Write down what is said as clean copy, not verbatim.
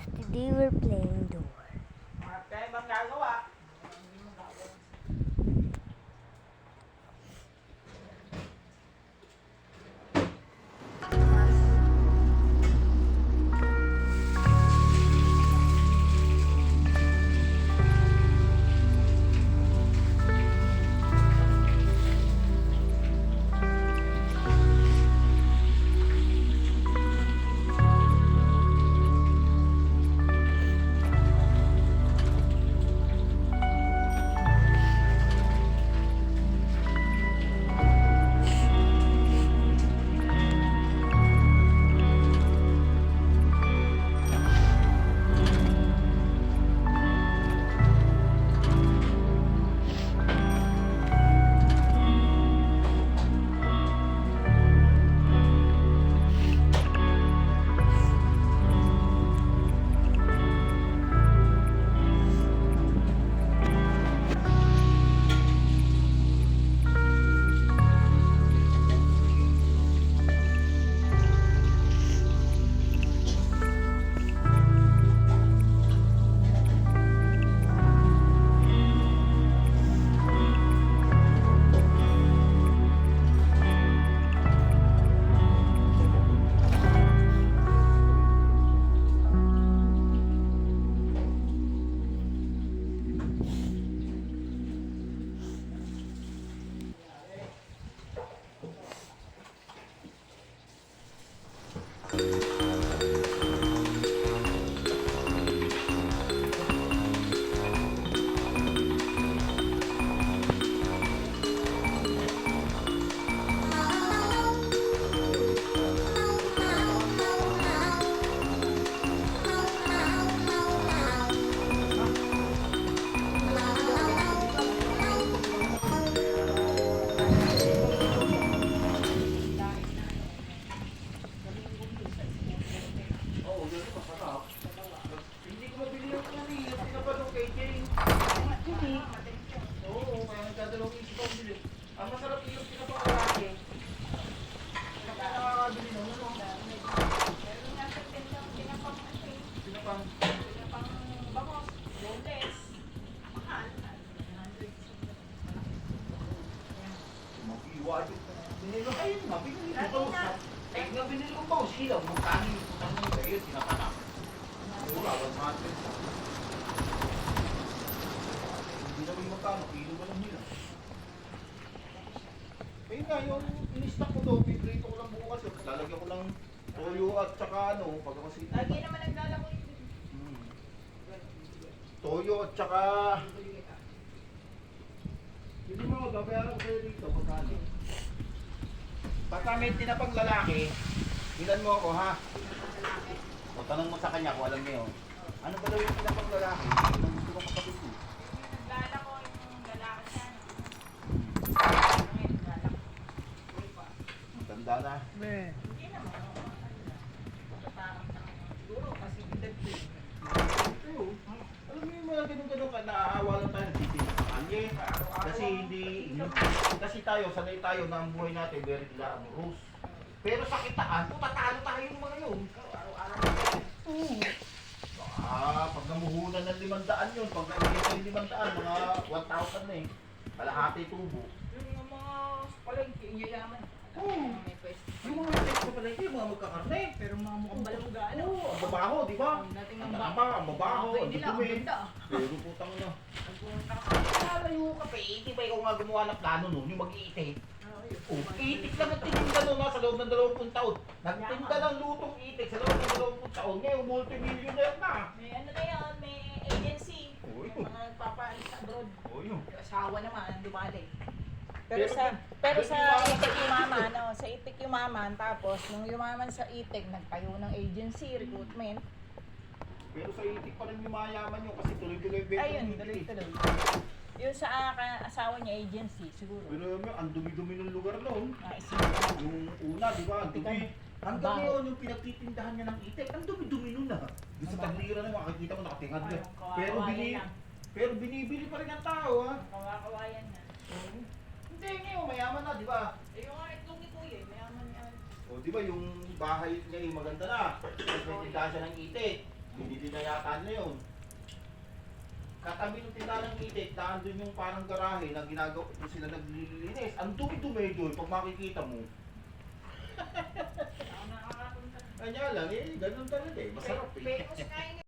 Today we're playing door. Kaya bang gagawa? Oo, yun yung masarap. Hindi ko mabili yung ano eh, yung pinapalong kay Jane. Oo, kaya nagdadalawang isip ako bili. Ang masarap yung pinapakalaki. Kaya nakakabili nun, ano? Pinapang. Mag-iwa yun. Binilo kayo nga, binili ko ba? Ay, nga binili ko ba? Silaw, magkano yung putang mo kayo, sinapanak. Wala, 100. Hindi naman yung magkano, kilo ba lang nila? Ayun nga, yung in-stock ko doon, piprito ko lang bukas yun. Lalagyan ko lang toyo at saka ano, pagkakasito. Lagi naman naglalako yung Toyo at saka... Hindi mo, babayaran ko kayo dito, pagkano. Basta may tinapang lalaki, bilan mo ako ha. O tanong mo sa kanya kung alam niyo. Ano ba daw yung tinapang lalaki? Ano gusto ko kapatid ko? naglalako yung lalaki siya. Matanda na. Hindi naman. Siguro kasi edad ko eh. Oo. Alam mo yung mga ganun-ganun ka, naaawa lang tayo, nagtitinap sa kanya. Kasi hindi, kasi tayo, sanay tayo na ang buhay natin, very glamorous. Pero sa kitaan, tatalo tayo yung mga yun. Araw-araw na tayo. Pag namuhunan ng 500 yun, pag namuhunan ng 500, mga 1,000 na eh. Kalahati tubo. Yung mga palengke, yung yayaman. Oo. May pwesto. Yung mga text pala yung mga magkakarne. Pero mga mukhang balanggaan. Oo, ang babaho, di ba? Ang dating ng Ang baka. tama, ang babaho, Ang ang nila, ang dumi. ganda. Pero putang na. Ang pumunta ka pa. Lalayo ka pa, di ba ikaw nga gumawa ng plano nun, yung mag-iitik? Ah, yun. Oh, itik lang ang tininda nun sa loob ng 20 taon. Nagtinda ng lutong itik sa loob ng 20 taon. Ngayon, multi-millionaire na. May ano na yan, may agency. Oo, Yung mga nagpapaalis sa abroad. Oo yun. Yung asawa naman, dumali. Pero sa pero itik yumaman, no? Sa itik yumaman, tapos nung yumaman sa itik, nagtayo ng agency, recruitment. Pero sa itik pa rin yung mayaman yun kasi tuloy-tuloy benta Ayun, ng itik. tuloy-tuloy. Yung sa asawa niya, agency, siguro. Pero ang dumi-dumi ng lugar noon. Naisip Yung una, di ba? Ang dumi. Hanggang Baho. ngayon, yung pinagtitindahan niya ng itik, ang dumi-dumi nun na. Doon sa taglira na makikita mo nakatingad ka. Pero pero binibili pa rin ang tao, ha? Kawakawayan na. Oo. Hindi, ngayon, mayaman na, di ba? Eh, yung nga itlog ni Kuya, mayaman yan. O, di ba, yung bahay niya yung maganda na. Tapos may tindahan siya ng itik. Hindi din na yata na yun. Katabi ng tindahan ng itik, daan doon yung parang garahe na ginagawa doon sila naglilinis. Ang dumi-dumi doon pag makikita mo. Ako nakakapunta. Kanya lang eh, ganun talaga eh. Masarap eh. Famous nga yun